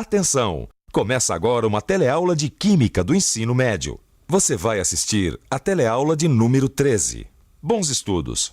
Atenção! Começa agora uma teleaula de Química do Ensino Médio. Você vai assistir a teleaula de número 13. Bons estudos!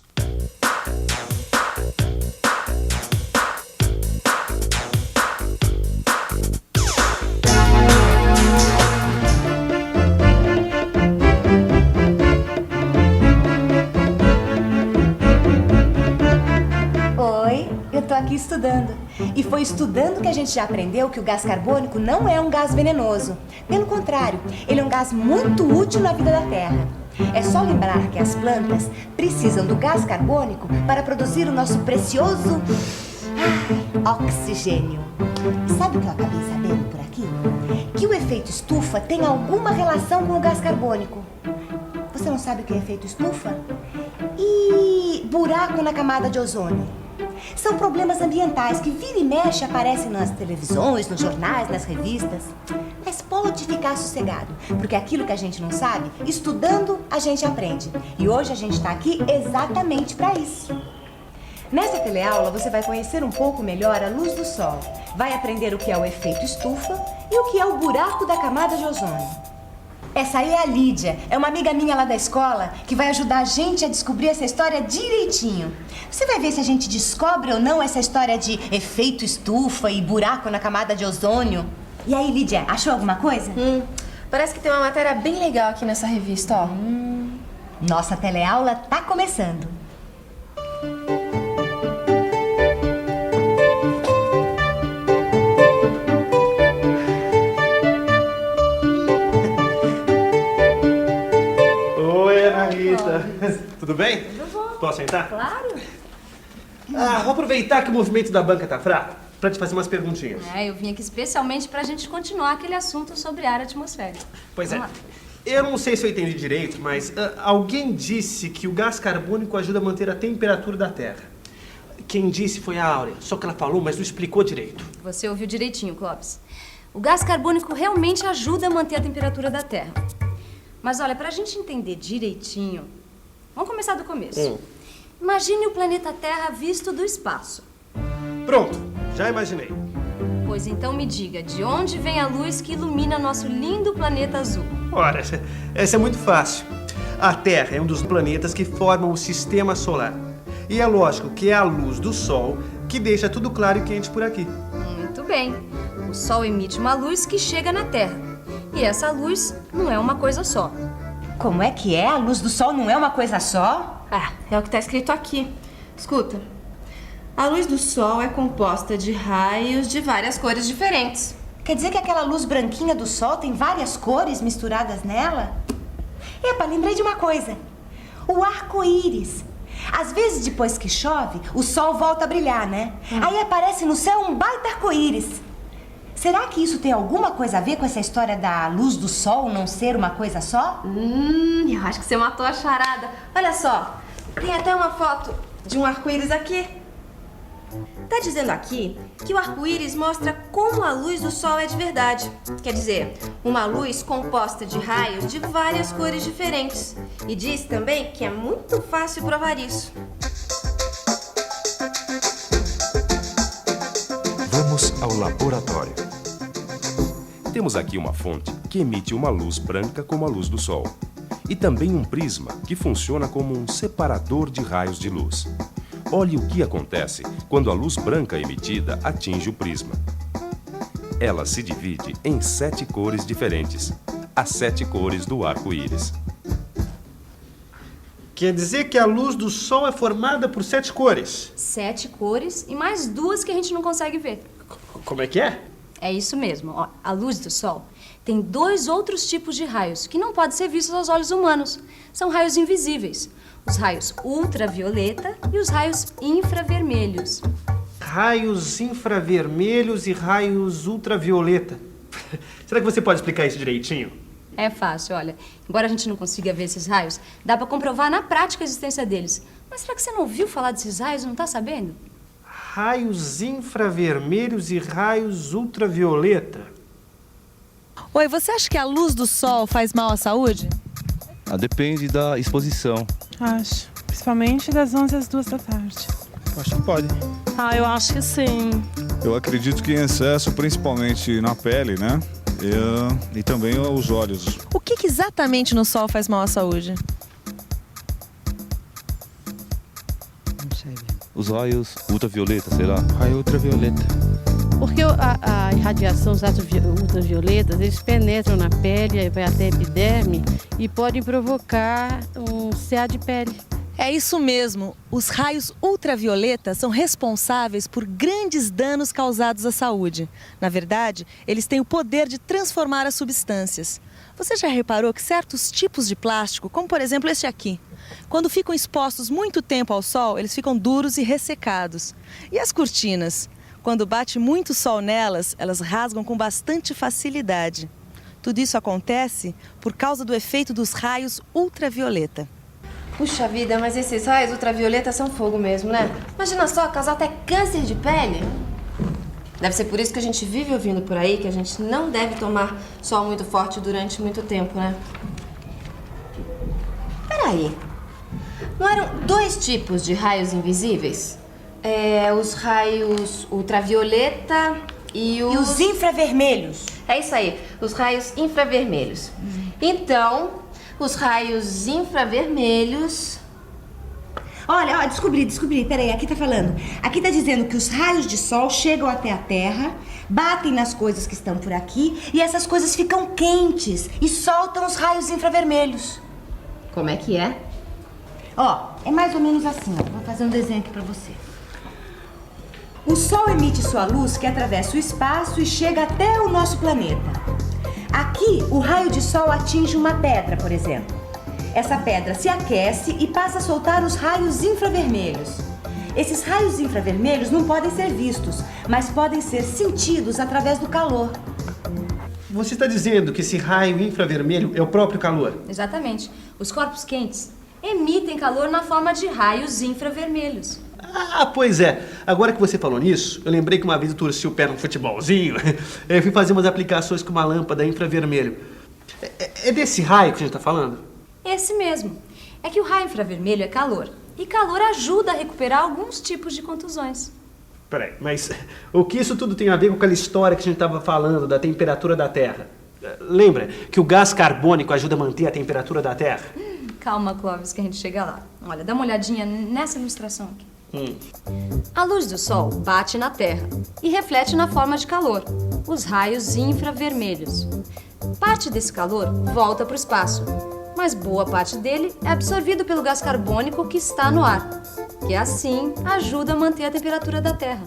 Eu tô aqui estudando. E foi estudando que a gente já aprendeu que o gás carbônico não é um gás venenoso. Pelo contrário, ele é um gás muito útil na vida da Terra. É só lembrar que as plantas precisam do gás carbônico para produzir o nosso precioso oxigênio. E sabe o que eu acabei sabendo por aqui? Que o efeito estufa tem alguma relação com o gás carbônico. Você não sabe o que é efeito estufa? E buraco na camada de ozônio? São problemas ambientais que vira e mexe aparecem nas televisões, nos jornais, nas revistas. Mas pode ficar sossegado, porque aquilo que a gente não sabe, estudando a gente aprende. E hoje a gente está aqui exatamente para isso. Nessa teleaula você vai conhecer um pouco melhor a luz do sol. Vai aprender o que é o efeito estufa e o que é o buraco da camada de ozônio. Essa aí é a Lídia, é uma amiga minha lá da escola que vai ajudar a gente a descobrir essa história direitinho. Você vai ver se a gente descobre ou não essa história de efeito estufa e buraco na camada de ozônio. E aí, Lídia, achou alguma coisa? Parece que tem uma matéria bem legal aqui nessa revista, ó. Nossa teleaula tá começando. Tudo bem? Tudo bom. Posso sentar? Claro. Vou aproveitar que o movimento da banca tá fraco para te fazer umas perguntinhas. Eu vim aqui especialmente pra gente continuar aquele assunto sobre ar atmosférico. Pois é. Vamos lá. Eu não sei se eu entendi direito, mas alguém disse que o gás carbônico ajuda a manter a temperatura da Terra. Quem disse foi a Áurea, só que ela falou, mas não explicou direito. Você ouviu direitinho, Clóvis. O gás carbônico realmente ajuda a manter a temperatura da Terra. Mas olha, pra gente entender direitinho, vamos começar do começo. Imagine o planeta Terra visto do espaço. Pronto, já imaginei. Pois então me diga, de onde vem a luz que ilumina nosso lindo planeta azul? Ora, essa é muito fácil. A Terra é um dos planetas que formam o sistema solar. E é lógico que é a luz do Sol que deixa tudo claro e quente por aqui. Muito bem. O Sol emite uma luz que chega na Terra. E essa luz não é uma coisa só. Como é que é? A luz do sol não é uma coisa só? É o que está escrito aqui. Escuta. A luz do sol é composta de raios de várias cores diferentes. Quer dizer que aquela luz branquinha do sol tem várias cores misturadas nela? Epa, lembrei de uma coisa. O arco-íris. Às vezes, depois que chove, o sol volta a brilhar, né? Aí aparece no céu um baita arco-íris. Será que isso tem alguma coisa a ver com essa história da luz do sol não ser uma coisa só? Eu acho que você matou a charada. Olha só, tem até uma foto de um arco-íris aqui. Tá dizendo aqui que o arco-íris mostra como a luz do sol é de verdade. Quer dizer, uma luz composta de raios de várias cores diferentes. E diz também que é muito fácil provar isso. Vamos ao laboratório. Temos aqui uma fonte que emite uma luz branca como a luz do sol. E também um prisma que funciona como um separador de raios de luz. Olhe o que acontece quando a luz branca emitida atinge o prisma. Ela se divide em 7 cores diferentes, as 7 cores do arco-íris. Quer dizer que a luz do Sol é formada por 7 cores? 7 cores e mais 2 que a gente não consegue ver. Como é que é? É isso mesmo. Ó, a luz do sol tem 2 outros tipos de raios que não podem ser vistos aos olhos humanos. São raios invisíveis. Os raios ultravioleta e os raios infravermelhos. Raios infravermelhos e raios ultravioleta. Será que você pode explicar isso direitinho? É fácil, olha. Embora a gente não consiga ver esses raios, dá pra comprovar na prática a existência deles. Mas será que você não ouviu falar desses raios e não tá sabendo? Raios infravermelhos e raios ultravioleta. Oi, você acha que a luz do sol faz mal à saúde? Depende da exposição. Acho. Principalmente das 11 às 2 da tarde. Acho que pode. Eu acho que sim. Eu acredito que em excesso, principalmente na pele, né? E também os olhos. O que exatamente no sol faz mal à saúde? Não sei. Os raios ultravioleta, sei lá. Raio ultravioleta. Porque a irradiação, os raios ultravioletas, eles penetram na pele, vai até a epiderme e podem provocar um CA de pele. É isso mesmo. Os raios ultravioleta são responsáveis por grandes danos causados à saúde. Na verdade, eles têm o poder de transformar as substâncias. Você já reparou que certos tipos de plástico, como por exemplo este aqui, quando ficam expostos muito tempo ao sol, eles ficam duros e ressecados. E as cortinas? Quando bate muito sol nelas, elas rasgam com bastante facilidade. Tudo isso acontece por causa do efeito dos raios ultravioleta. Puxa vida, mas esses raios ultravioleta são fogo mesmo, né? Imagina só, causar até câncer de pele. Deve ser por isso que a gente vive ouvindo por aí que a gente não deve tomar sol muito forte durante muito tempo, né? Peraí. Não eram 2 tipos de raios invisíveis? Os raios ultravioleta e os infravermelhos. É isso aí, os raios infravermelhos. Então, os raios infravermelhos... Olha, descobri. Peraí, aqui tá falando. Aqui tá dizendo que os raios de sol chegam até a Terra, batem nas coisas que estão por aqui e essas coisas ficam quentes e soltam os raios infravermelhos. Como é que é? Ó, é mais ou menos assim, ó. Vou fazer um desenho aqui pra você. O Sol emite sua luz que atravessa o espaço e chega até o nosso planeta. Aqui, o raio de sol atinge uma pedra, por exemplo. Essa pedra se aquece e passa a soltar os raios infravermelhos. Esses raios infravermelhos não podem ser vistos, mas podem ser sentidos através do calor. Você está dizendo que esse raio infravermelho é o próprio calor? Exatamente. Os corpos quentes emitem calor na forma de raios infravermelhos. Ah, pois é. Agora que você falou nisso, eu lembrei que uma vez eu torci o pé num futebolzinho. Eu fui fazer umas aplicações com uma lâmpada infravermelho. É desse raio que a gente está falando? Esse mesmo. É que o raio infravermelho é calor. E calor ajuda a recuperar alguns tipos de contusões. Peraí, mas o que isso tudo tem a ver com aquela história que a gente estava falando da temperatura da Terra? Lembra que o gás carbônico ajuda a manter a temperatura da Terra? Calma, Clóvis, que a gente chega lá. Olha, dá uma olhadinha nessa ilustração aqui. A luz do sol bate na Terra e reflete na forma de calor, os raios infravermelhos. Parte desse calor volta para o espaço, mas boa parte dele é absorvido pelo gás carbônico que está no ar, que assim ajuda a manter a temperatura da Terra.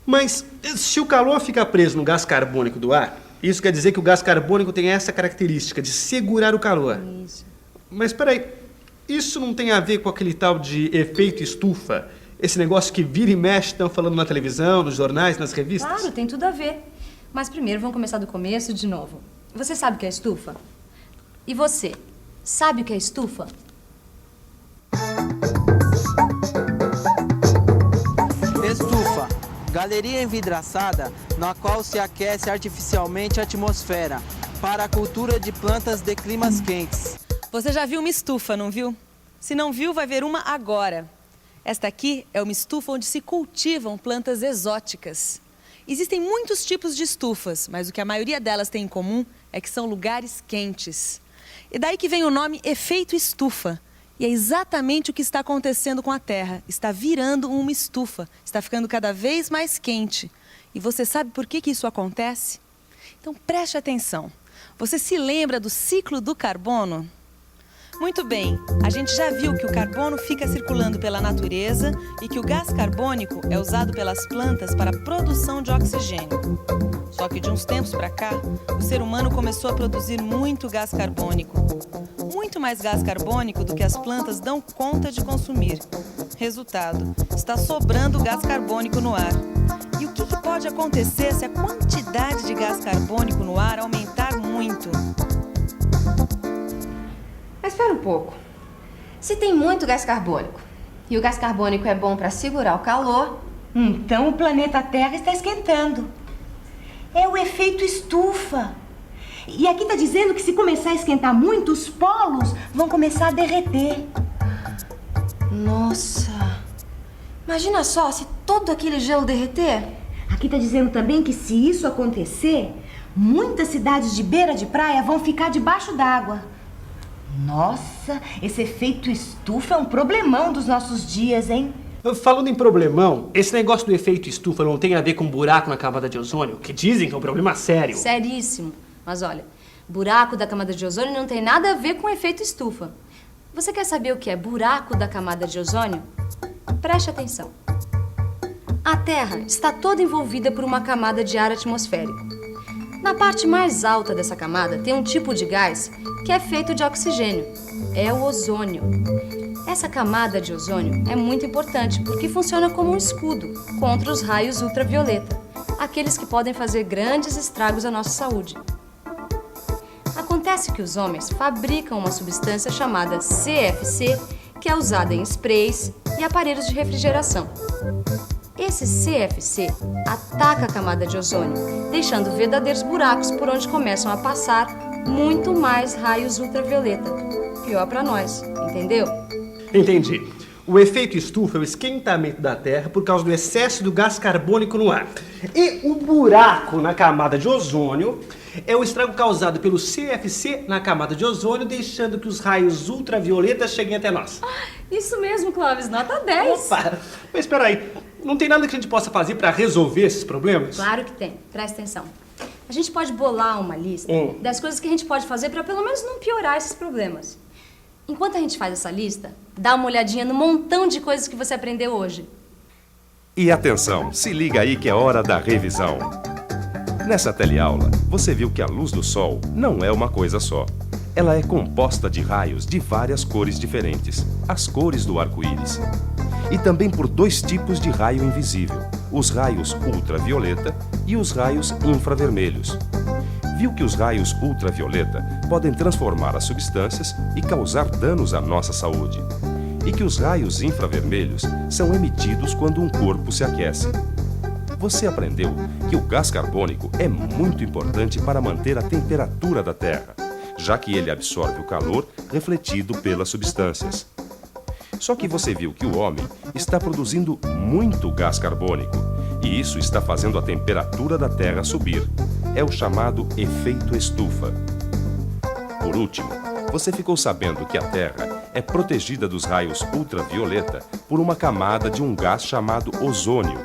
Mas se o calor fica preso no gás carbônico do ar, isso quer dizer que o gás carbônico tem essa característica de segurar o calor. Isso. Mas peraí, isso não tem a ver com aquele tal de efeito estufa? Esse negócio que vira e mexe estão falando na televisão, nos jornais, nas revistas? Claro, tem tudo a ver. Mas primeiro vamos começar do começo de novo. Você sabe o que é estufa? E você, sabe o que é estufa? Estufa. Galeria envidraçada na qual se aquece artificialmente a atmosfera para a cultura de plantas de climas quentes. Você já viu uma estufa, não viu? Se não viu, vai ver uma agora. Esta aqui é uma estufa onde se cultivam plantas exóticas. Existem muitos tipos de estufas, mas o que a maioria delas tem em comum é que são lugares quentes. E daí que vem o nome efeito estufa. E é exatamente o que está acontecendo com a Terra. Está virando uma estufa, está ficando cada vez mais quente. E você sabe por que isso acontece? Então preste atenção. Você se lembra do ciclo do carbono? Muito bem, a gente já viu que o carbono fica circulando pela natureza e que o gás carbônico é usado pelas plantas para a produção de oxigênio. Só que de uns tempos para cá, o ser humano começou a produzir muito gás carbônico. Muito mais gás carbônico do que as plantas dão conta de consumir. Resultado, está sobrando gás carbônico no ar. E o que pode acontecer se a quantidade de gás carbônico no ar aumentar muito? Mas espera um pouco. Se tem muito gás carbônico e o gás carbônico é bom para segurar o calor, então o planeta Terra está esquentando. É o efeito estufa. E aqui está dizendo que se começar a esquentar muito, os polos vão começar a derreter. Nossa! Imagina só se todo aquele gelo derreter. Aqui tá dizendo também que se isso acontecer, muitas cidades de beira de praia vão ficar debaixo d'água. Nossa, esse efeito estufa é um problemão dos nossos dias, hein? Falando em problemão, esse negócio do efeito estufa não tem a ver com buraco na camada de ozônio, que dizem que é um problema sério. Seríssimo. Mas olha, buraco da camada de ozônio não tem nada a ver com efeito estufa. Você quer saber o que é buraco da camada de ozônio? Preste atenção. A Terra está toda envolvida por uma camada de ar atmosférico. Na parte mais alta dessa camada tem um tipo de gás que é feito de oxigênio. É o ozônio. Essa camada de ozônio é muito importante porque funciona como um escudo contra os raios ultravioleta, aqueles que podem fazer grandes estragos à nossa saúde. Acontece que os homens fabricam uma substância chamada CFC, que é usada em sprays e aparelhos de refrigeração. Esse CFC ataca a camada de ozônio, deixando verdadeiros buracos por onde começam a passar muito mais raios ultravioleta. Pior para nós, entendeu? Entendi. O efeito estufa é o esquentamento da Terra por causa do excesso do gás carbônico no ar. E o buraco na camada de ozônio é o estrago causado pelo CFC na camada de ozônio, deixando que os raios ultravioletas cheguem até nós. Isso mesmo, Clóvis, nota 10. Opa! Mas espera aí, não tem nada que a gente possa fazer para resolver esses problemas? Claro que tem. Presta atenção. A gente pode bolar uma lista das coisas que a gente pode fazer para pelo menos não piorar esses problemas. Enquanto a gente faz essa lista, dá uma olhadinha no montão de coisas que você aprendeu hoje. E atenção, se liga aí que é hora da revisão. Nessa teleaula, você viu que a luz do sol não é uma coisa só. Ela é composta de raios de várias cores diferentes, as cores do arco-íris. E também por dois tipos de raio invisível, os raios ultravioleta e os raios infravermelhos. Viu que os raios ultravioleta podem transformar as substâncias e causar danos à nossa saúde. E que os raios infravermelhos são emitidos quando um corpo se aquece. Você aprendeu que o gás carbônico é muito importante para manter a temperatura da Terra, já que ele absorve o calor refletido pelas substâncias. Só que você viu que o homem está produzindo muito gás carbônico, e isso está fazendo a temperatura da Terra subir. É o chamado efeito estufa. Por último, você ficou sabendo que a Terra é protegida dos raios ultravioleta por uma camada de um gás chamado ozônio,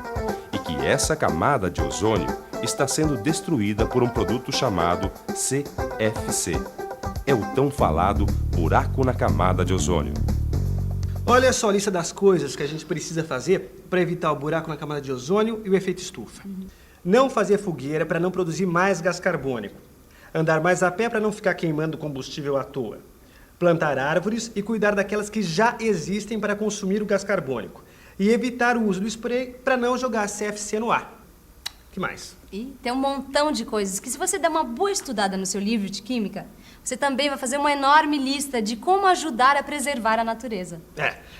e que essa camada de ozônio está sendo destruída por um produto chamado CFC. É o tão falado buraco na camada de ozônio. Olha só a lista das coisas que a gente precisa fazer para evitar o buraco na camada de ozônio e o efeito estufa. Não fazer fogueira para não produzir mais gás carbônico. Andar mais a pé para não ficar queimando combustível à toa. Plantar árvores e cuidar daquelas que já existem para consumir o gás carbônico. E evitar o uso do spray para não jogar CFC no ar. O que mais? E tem um montão de coisas que, se você der uma boa estudada no seu livro de química, você também vai fazer uma enorme lista de como ajudar a preservar a natureza.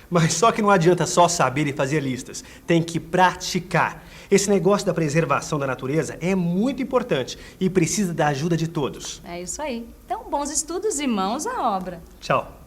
Mas só que não adianta só saber e fazer listas. Tem que praticar. Esse negócio da preservação da natureza é muito importante e precisa da ajuda de todos. É isso aí. Então, bons estudos e mãos à obra. Tchau.